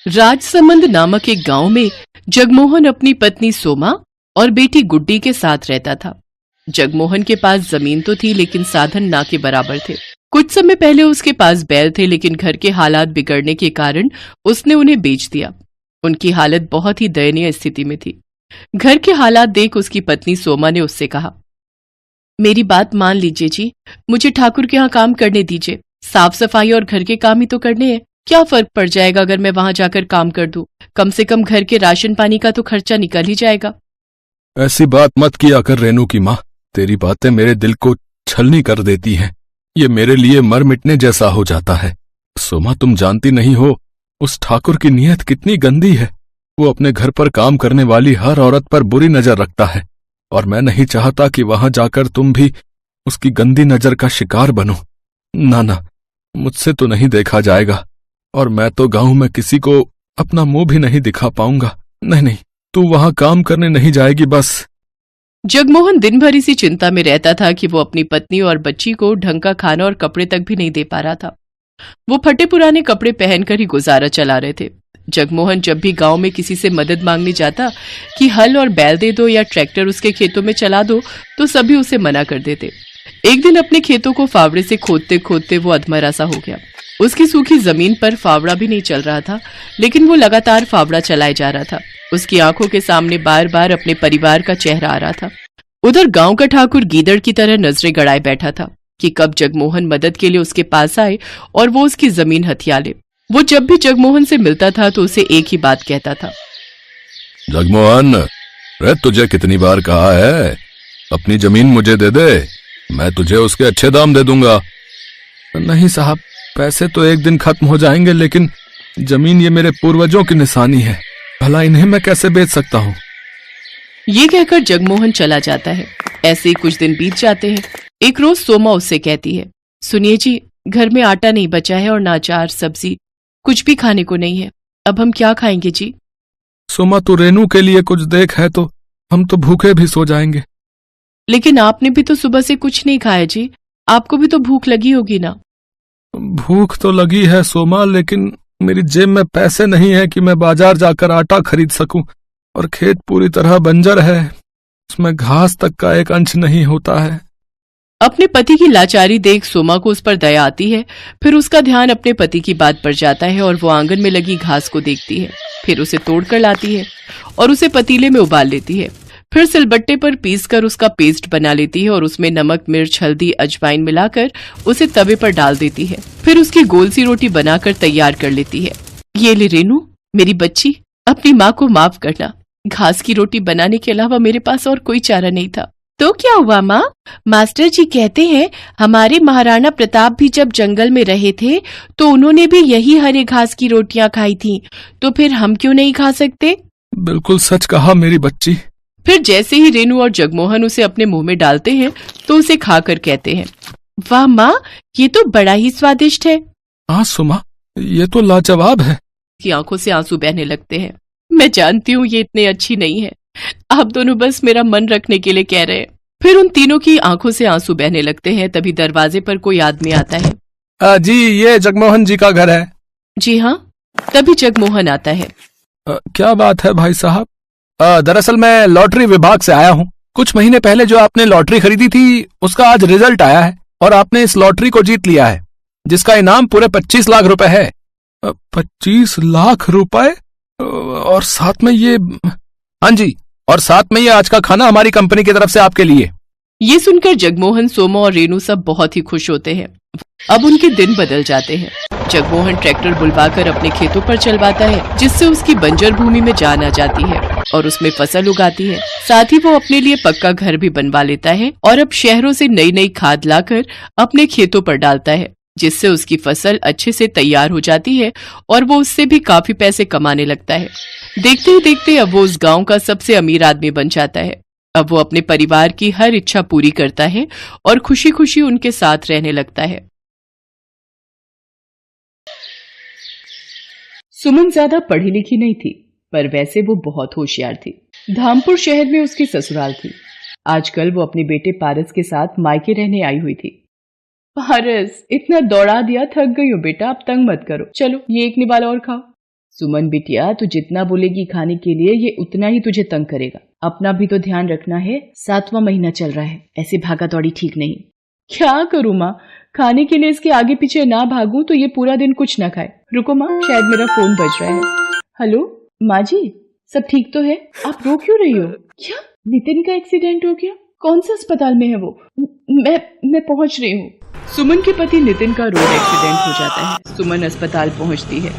राजसमंद नामक एक गांव में जगमोहन अपनी पत्नी सोमा और बेटी गुड्डी के साथ रहता था। जगमोहन के पास जमीन तो थी लेकिन साधन ना के बराबर थे। कुछ समय पहले उसके पास बैल थे लेकिन घर के हालात बिगड़ने के कारण उसने उन्हें बेच दिया। उनकी हालत बहुत ही दयनीय स्थिति में थी। घर के हालात देख उसकी पत्नी सोमा ने उससे कहा, मेरी बात मान लीजिए जी, मुझे ठाकुर के यहाँ काम करने दीजिए। साफ सफाई और घर के काम ही तो करने हैं। क्या फर्क पड़ जाएगा अगर मैं वहां जाकर काम कर दूं? कम से कम घर के राशन पानी का तो खर्चा निकल ही जाएगा। ऐसी बात मत किया कर रेनू की माँ, तेरी बातें मेरे दिल को छलनी कर देती हैं। ये मेरे लिए मर मिटने जैसा हो जाता है। सोमा, तुम जानती नहीं हो उस ठाकुर की नीयत कितनी गंदी है। वो अपने घर पर काम करने वाली हर औरत पर बुरी नजर रखता है और मैं नहीं चाहता कि वहां जाकर तुम भी उसकी गंदी नजर का शिकार बनो। ना ना, मुझसे तो नहीं देखा जाएगा और मैं तो गांव में किसी को अपना मुंह भी नहीं दिखा पाऊंगा। नहीं नहीं, तू वहां काम करने नहीं जाएगी बस। जगमोहन दिन भर इसी चिंता में रहता था कि वो अपनी पत्नी और बच्ची को ढंग का खाना और कपड़े तक भी नहीं दे पा रहा था। वो फटे पुराने कपड़े पहनकर ही गुजारा चला रहे थे। जगमोहन जब भी गांव में किसी से मदद मांगने जाता कि हल और बैल दे दो या ट्रैक्टर उसके खेतों में चला दो, तो सभी उसे मना कर देते। एक दिन अपने खेतों को फावड़े से खोदते खोदते वो अधमरा सा हो गया। उसकी सूखी जमीन पर फावड़ा भी नहीं चल रहा था, लेकिन वो लगातार फावड़ा चलाए जा रहा था। उसकी आंखों के सामने बार बार अपने परिवार का चेहरा आ रहा था। उधर गांव का ठाकुर गीदड़ की तरह नजरें गड़ाए बैठा था कि कब जगमोहन मदद के लिए उसके पास आए और वो उसकी जमीन हथिया ले। वो जब भी जगमोहन से मिलता था तो उसे एक ही बात कहता था, जगमोहन, रे तुझे कितनी बार कहा है अपनी जमीन मुझे दे दे, मैं तुझे उसके अच्छे दाम दे दूंगा। नहीं साहब, पैसे तो एक दिन खत्म हो जाएंगे, लेकिन जमीन ये मेरे पूर्वजों की निशानी है, भला इन्हें मैं कैसे बेच सकता हूँ। ये कहकर जगमोहन चला जाता है। ऐसे ही कुछ दिन बीत जाते हैं। एक रोज सोमा उससे कहती है, सुनिए जी, घर में आटा नहीं बचा है और ना अचार सब्जी कुछ भी खाने को नहीं है। अब हम क्या खाएंगे जी? सोमा, तू रेनू के लिए कुछ देख, है तो हम तो भूखे भी सो जाएंगे। लेकिन आपने भी तो सुबह से कुछ नहीं खाया जी, आपको भी तो भूख लगी होगी ना। भूख तो लगी है सोमा, लेकिन मेरी जेब में पैसे नहीं है कि मैं बाजार जाकर आटा खरीद सकूं, और खेत पूरी तरह बंजर है, उसमें घास तक का एक अंश नहीं होता है। अपने पति की लाचारी देख सोमा को उस पर दया आती है। फिर उसका ध्यान अपने पति की बात पर जाता है और वो आंगन में लगी घास को देखती है। फिर उसे तोड़कर लाती है और उसे पतीले में उबाल लेती है। फिर सिलबट्टे पर पीसकर उसका पेस्ट बना लेती है और उसमें नमक, मिर्च, हल्दी, अजवाइन मिलाकर उसे तवे पर डाल देती है। फिर उसकी गोल सी रोटी बनाकर तैयार कर लेती है। ये ले रेनू, मेरी बच्ची, अपनी माँ को माफ करना। घास की रोटी बनाने के अलावा मेरे पास और कोई चारा नहीं था। तो क्या हुआ माँ? मास्टर जी कहते हैं हमारे महाराणा प्रताप भी जब जंगल में रहे थे तो उन्होंने भी यही हरे घास की रोटियां खाई थी, तो फिर हम क्यों नहीं खा सकते? बिल्कुल सच कहा मेरी बच्ची। फिर जैसे ही रेनू और जगमोहन उसे अपने मुंह में डालते हैं तो उसे खाकर कहते हैं, वाह माँ, ये तो बड़ा ही स्वादिष्ट है। हाँ सुमा, ये तो लाजवाब है। की आंखों से आंसू बहने लगते हैं। मैं जानती हूँ ये इतनी अच्छी नहीं है, आप दोनों बस मेरा मन रखने के लिए कह रहे हैं। फिर उन तीनों की आंखों से आंसू बहने लगते हैं। तभी दरवाजे पर कोई आदमी आता है। जी, ये जगमोहन जी का घर है। जी हाँ। तभी जगमोहन आता है। क्या बात है भाई साहब? दरअसल मैं लॉटरी विभाग से आया हूँ। कुछ महीने पहले जो आपने लॉटरी खरीदी थी उसका आज रिजल्ट आया है और आपने इस लॉटरी को जीत लिया है, जिसका इनाम पूरे 25 लाख रुपए है। 25 लाख रुपए? और साथ में ये, हाँ जी, और साथ में ये आज का खाना हमारी कंपनी की तरफ से आपके लिए। ये सुनकर जगमोहन, सोमा और रेनू सब बहुत ही खुश होते हैं। अब उनके दिन बदल जाते हैं। जगमोहन ट्रैक्टर बुलवाकर अपने खेतों पर चलवाता है, जिससे उसकी बंजर भूमि में जान आ जाती है और उसमें फसल उगाती है। साथ ही वो अपने लिए पक्का घर भी बनवा लेता है और अब शहरों से नई नई खाद लाकर अपने खेतों पर डालता है, जिससे उसकी फसल अच्छे से तैयार हो जाती है और वो उससे भी काफी पैसे कमाने लगता है। देखते ही देखते अब वो उस गांव का सबसे अमीर आदमी बन जाता है। अब वो अपने परिवार की हर इच्छा पूरी करता है और खुशी खुशी उनके साथ रहने लगता है। सुमन ज्यादा पढ़ी लिखी नहीं थी, पर वैसे वो बहुत होशियार थी। धामपुर शहर में उसकी ससुराल थी। आजकल वो अपने बेटे पारस के साथ मायके रहने आई हुई थी। पारस, इतना दौड़ा दिया, थक गई हो बेटा, अब तंग मत करो, चलो ये एक निवाला और खाओ। सुमन बिटिया, तू जितना बोलेगी खाने के लिए ये उतना ही तुझे तंग करेगा। अपना भी तो ध्यान रखना है, 7वां महीना चल रहा है, ऐसे भागा दौड़ी ठीक नहीं। क्या करूँ माँ, खाने के लिए इसके आगे पीछे ना भागूं तो ये पूरा दिन कुछ ना खाए। रुको माँ, शायद मेरा फोन बज रहा है। हेलो माँ जी, सब ठीक तो है? आप रो क्यों रही हो? क्या नितिन का एक्सीडेंट हो गया? कौन से अस्पताल में है वो? मैं पहुंच रही हूँ। सुमन के पति नितिन का रोड एक्सीडेंट हो जाता है। सुमन अस्पताल पहुंचती है।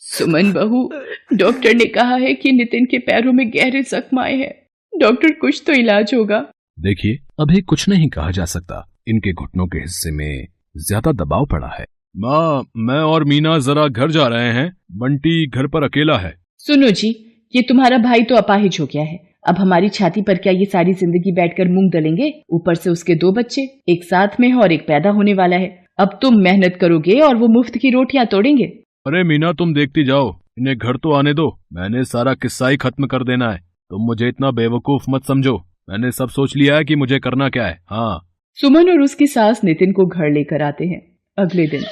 सुमन बहू, डॉक्टर ने कहा है कि नितिन के पैरों में गहरे जख्म आए हैं। डॉक्टर, कुछ तो इलाज होगा। देखिए, अभी कुछ नहीं कहा जा सकता, इनके घुटनों के हिस्से में ज्यादा दबाव पड़ा है। माँ, मैं और मीना जरा घर जा रहे हैं, बंटी घर पर अकेला है। सुनो जी, ये तुम्हारा भाई तो अपाहिज हो गया है। अब हमारी छाती पर क्या ये सारी जिंदगी बैठकर मूंग दलेंगे? ऊपर से उसके 2 बच्चे, एक साथ में है और एक पैदा होने वाला है। अब तुम मेहनत करोगे और वो मुफ्त की रोटियां तोड़ेंगे। अरे मीना, तुम देखती जाओ, इन्हें घर तो आने दो। मैंने सारा किस्सा ही खत्म कर देना है। तुम मुझे इतना बेवकूफ मत समझो, मैंने सब सोच लिया है कि मुझे करना क्या है। हाँ। सुमन और उसकी सास नितिन को घर लेकर आते हैं। अगले दिन,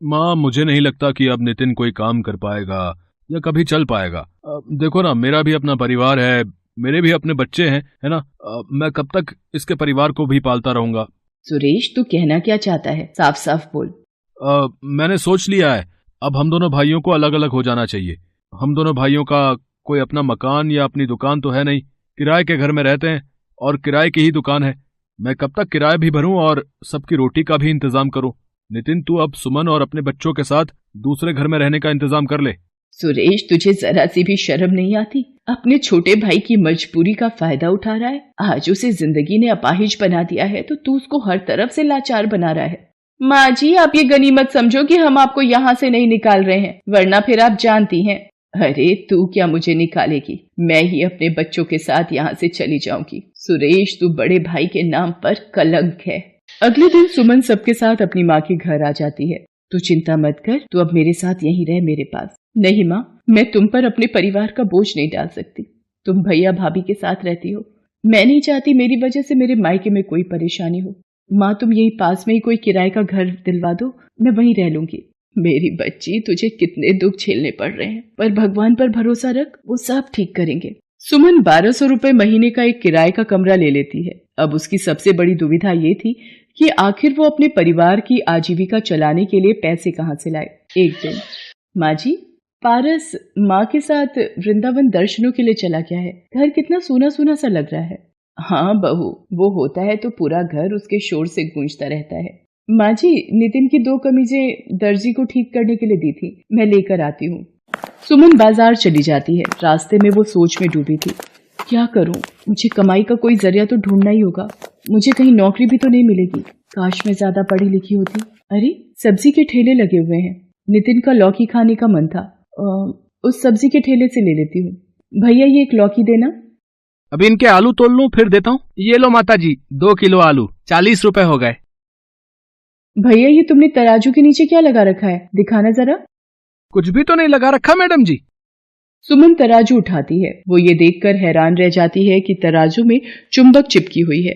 माँ, मुझे नहीं लगता कि अब नितिन कोई काम कर पाएगा या कभी चल पाएगा। देखो ना, मेरा भी अपना परिवार है, मेरे भी अपने बच्चे हैं, है ना। मैं कब तक इसके परिवार को भी पालता रहूंगा। सुरेश, तू कहना क्या चाहता है? साफ साफ बोल। मैंने सोच लिया है, अब हम दोनों भाइयों को अलग अलग हो जाना चाहिए। हम दोनों भाइयों का कोई अपना मकान या अपनी दुकान तो है नहीं, किराए के घर में रहते हैं और किराए की ही दुकान है। मैं कब तक किराया भी भरूं और सबकी रोटी का भी इंतजाम करूं। नितिन, तू अब सुमन और अपने बच्चों के साथ दूसरे घर में रहने का इंतजाम कर ले। सुरेश, तुझे जरा सी भी शर्म नहीं आती? अपने छोटे भाई की मजबूरी का फायदा उठा रहा है। आज उसे जिंदगी ने अपाहिज बना दिया है तो तू उसको हर तरफ से लाचार बना रहा है। माँ जी, आप ये गनीमत समझो कि हम आपको यहाँ से नहीं निकाल रहे हैं, वरना फिर आप जानती हैं। अरे तू क्या मुझे निकालेगी? मैं ही अपने बच्चों के साथ यहाँ से चली जाऊंगी। सुरेश, तू बड़े भाई के नाम पर कलंक है। अगले दिन सुमन सबके साथ अपनी माँ के घर आ जाती है। तू चिंता मत कर, तू अब मेरे साथ यहीं रह मेरे पास। नहीं माँ, मैं तुम पर अपने परिवार का बोझ नहीं डाल सकती। तुम भैया भाभी के साथ रहती हो, मैं नहीं चाहती मेरी वजह से मेरे मायके में कोई परेशानी हो। माँ, तुम यही पास में ही कोई किराए का घर दिलवा दो, मैं वहीं रह लूंगी। मेरी बच्ची, तुझे कितने दुख झेलने पड़ रहे हैं, पर भगवान पर भरोसा रख, वो सब ठीक करेंगे। सुमन 1200 रुपए महीने का एक किराए का कमरा ले लेती है। अब उसकी सबसे बड़ी दुविधा ये थी कि आखिर वो अपने परिवार की आजीविका चलाने के लिए पैसे कहाँ से लाए। एक दिन, माँ जी, पारस माँ के साथ वृंदावन दर्शनों के लिए चला गया है। घर कितना सूना सूना सा लग रहा है। हाँ बहू, वो होता है तो पूरा घर उसके शोर से गूंजता रहता है। माँ जी, नितिन की 2 कमीजें दर्जी को ठीक करने के लिए दी थी, मैं लेकर आती हूँ। सुमन बाजार चली जाती है। रास्ते में वो सोच में डूबी थी, क्या करूं? मुझे कमाई का कोई जरिया तो ढूंढना ही होगा। मुझे कहीं नौकरी भी तो नहीं मिलेगी। काश मैं ज्यादा पढ़ी लिखी होती। अरे, सब्जी के ठेले लगे हुए हैं। नितिन का लौकी खाने का मन था, उस सब्जी के ठेले से ले लेती हूँ। भैया, ये एक लौकी देना। अभी इनके आलू तोल लूं, फिर देता हूँ। ये लो माता जी, 2 किलो आलू, 40 रुपए हो गए। भैया, ये तुमने तराजू के नीचे क्या लगा रखा है? दिखाना जरा। कुछ भी तो नहीं लगा रखा मैडम जी। सुमन तराजू उठाती है। वो ये देखकर हैरान रह जाती है कि तराजू में चुंबक चिपकी हुई है।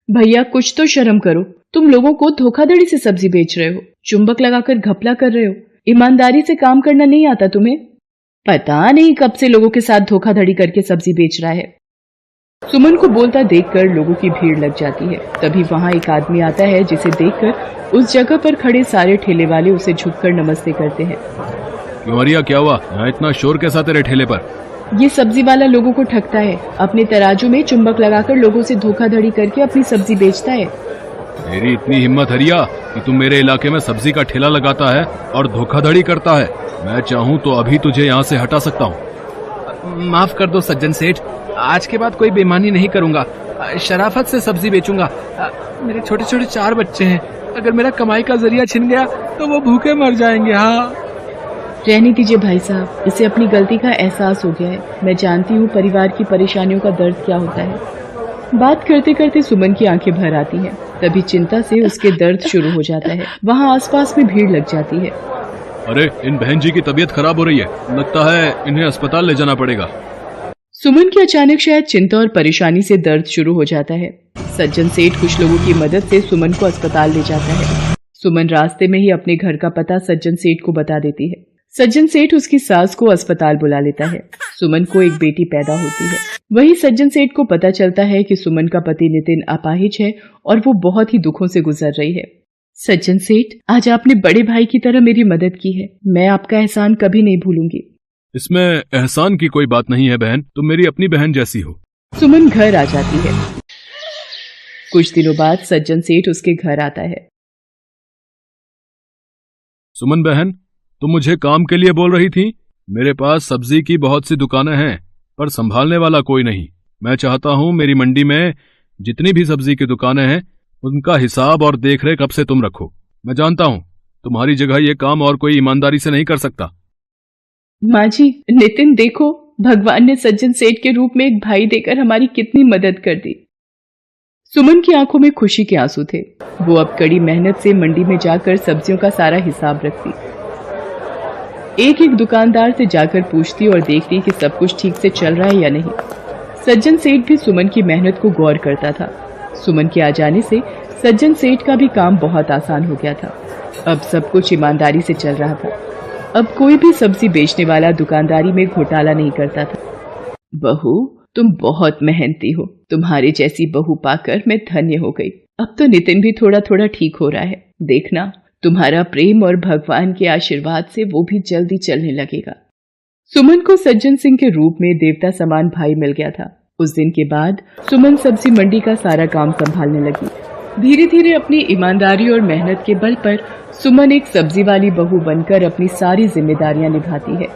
भैया, कुछ तो शर्म करो, तुम लोगों को धोखाधड़ी से सब्जी बेच रहे हो, चुंबक लगाकर घपला कर रहे हो। ईमानदारी से काम करना नहीं आता तुम्हें? पता नहीं कब से लोगों के साथ धोखाधड़ी करके सब्जी बेच रहा है। सुमन को बोलता देखकर लोगों की भीड़ लग जाती है। तभी वहां एक आदमी आता है जिसे देखकर उस जगह पर खड़े सारे ठेले वाले उसे झुककर नमस्ते करते हैं। क्यों अरिया, क्या हुआ? यहाँ इतना शोर कैसा तेरे ठेले पर? ये सब्जी वाला लोगों को ठगता है, अपने तराजू में चुंबक लगाकर लोगों से धोखाधड़ी करके अपनी सब्जी बेचता है। मेरी इतनी हिम्मत हरिया कि तुम मेरे इलाके में सब्जी का ठेला लगाता है और धोखाधड़ी करता है। मैं चाहूँ तो अभी तुझे यहाँ से हटा सकता हूँ। माफ कर दो सज्जन सेठ, आज के बाद कोई बेईमानी नहीं करूंगा। शराफत से सब्जी बेचूंगा। मेरे छोटे छोटे 4 बच्चे हैं, अगर मेरा कमाई का जरिया छिन गया तो वो भूखे मर जाएंगे। हाँ, रहने दीजिए भाई साहब, इसे अपनी गलती का एहसास हो गया है। मैं जानती हूँ परिवार की परेशानियों का दर्द क्या होता है। बात करते करते सुमन की आंखें भर आती हैं। तभी चिंता से उसके दर्द शुरू हो जाता है। वहाँ आसपास में भीड़ लग जाती है। अरे, इन बहन जी की तबीयत खराब हो रही है, लगता है इन्हें अस्पताल ले जाना पड़ेगा। सुमन की अचानक शायद चिंता और परेशानी से दर्द शुरू हो जाता है। सज्जन सेठ कुछ लोगों की मदद से सुमन को अस्पताल ले जाता है। सुमन रास्ते में ही अपने घर का पता सज्जन सेठ को बता देती है। सज्जन सेठ उसकी सास को अस्पताल बुला लेता है। सुमन को एक बेटी पैदा होती है। वही सज्जन सेठ को पता चलता है कि सुमन का पति नितिन अपाहिज है और वो बहुत ही दुखों से गुजर रही है। सज्जन सेठ, आज आपने बड़े भाई की तरह मेरी मदद की है। मैं आपका एहसान कभी नहीं भूलूंगी। इसमें एहसान की कोई बात नहीं है बहन, तुम मेरी अपनी बहन जैसी हो। सुमन घर आ जाती है। कुछ दिनों बाद सज्जन सेठ उसके घर आता है। सुमन बहन, तुम मुझे काम के लिए बोल रही थी? मेरे पास सब्जी की बहुत सी दुकानें हैं, पर संभालने वाला कोई नहीं। मैं चाहता हूं मेरी मंडी में जितनी भी सब्जी की दुकानें हैं उनका हिसाब और देखरेख अब से तुम रखो। मैं जानता हूं तुम्हारी जगह ये काम और कोई ईमानदारी से नहीं कर सकता। माँ जी, नितिन देखो, भगवान ने सज्जन सेठ के रूप में एक भाई देकर हमारी कितनी मदद कर दी। सुमन की आंखों में खुशी के आंसू थे। वो अब कड़ी मेहनत से मंडी में जाकर सब्जियों का सारा हिसाब रखती, एक एक दुकानदार से जाकर पूछती और देखती कि सब कुछ ठीक से चल रहा है या नहीं। सज्जन सेठ भी सुमन की मेहनत को गौर करता था। सुमन के आ जाने से सज्जन सेठ का भी काम बहुत आसान हो गया था। अब सब कुछ ईमानदारी से चल रहा था। अब कोई भी सब्जी बेचने वाला दुकानदारी में घोटाला नहीं करता था। बहू, तुम बहुत मेहनती हो। तुम्हारे जैसी बहू पाकर मैं धन्य हो गई। अब तो नितिन भी थोड़ा थोड़ा ठीक हो रहा है। देखना, तुम्हारा प्रेम और भगवान के आशीर्वाद से वो भी जल्दी चलने लगेगा। सुमन को सज्जन सिंह के रूप में देवता समान भाई मिल गया था। उस दिन के बाद सुमन सब्जी मंडी का सारा काम संभालने लगी। धीरे धीरे अपनी ईमानदारी और मेहनत के बल पर सुमन एक सब्जी वाली बहू बनकर अपनी सारी जिम्मेदारियां निभाती है।